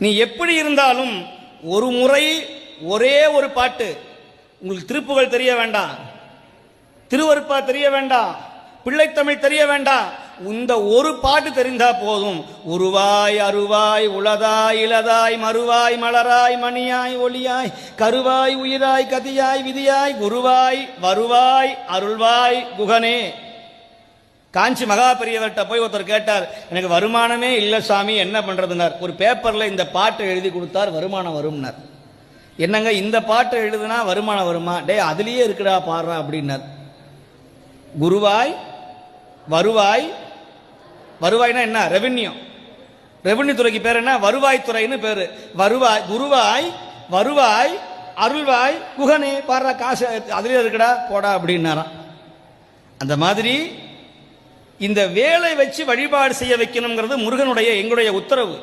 நீ எப்படி இருந்தாலும் ஒரு முறை ஒரே ஒரு பாட்டு, உங்களுக்கு திருப்புகழ் தெரிய வேண்டாம், திருவருப்பா தெரிய வேண்டாம், பிள்ளைத்தமிழ் தெரிய வேண்டாம், இந்த ஒரு பாட்டு தெரிந்தா போதும். உருவாய் அருவாய் உளதாய் இளதாய் மறுவாய் மலராய் மணியாய் ஒளியாய் கருவாய் உயிராய் கதியாய் விதியாய் குருவாய் வருவாய் அருள்வாய் குகனே. காஞ்சி மகா பெரியவர்கிட்ட போய் ஒருத்தர் கேட்டார், எனக்கு வருமானமே இல்லை சாமி, என்ன பண்றதுனார். ஒரு பேப்பர்ல இந்த பாட்டை எழுதி கொடுத்தார், வருமானம் வரும்னார். என்னங்க இந்த பாட்டை எழுதுனா வருமானம் வருமா? டே அதுலயே இருக்குடா பாடுறா அப்படின்னார். குருவாய் வருவாய், வருவாய்னா என்ன? ரெவென்யூ, ரெவென்யூ துறைக்கு பேர் என்ன? வருவாய் துறைன்னு பேரு. வருவாய் குருவாய் வருவாய் அருள்வாய் குகனே, பாடுறா, காசு அதுலயே இருக்குடா போடா அப்படின்னாராம். அந்த மாதிரி இந்த வேலை வச்சு வழிபாடு செய்ய வைக்கணுங்கிறது முருகனுடைய எங்களுடைய உத்தரவு.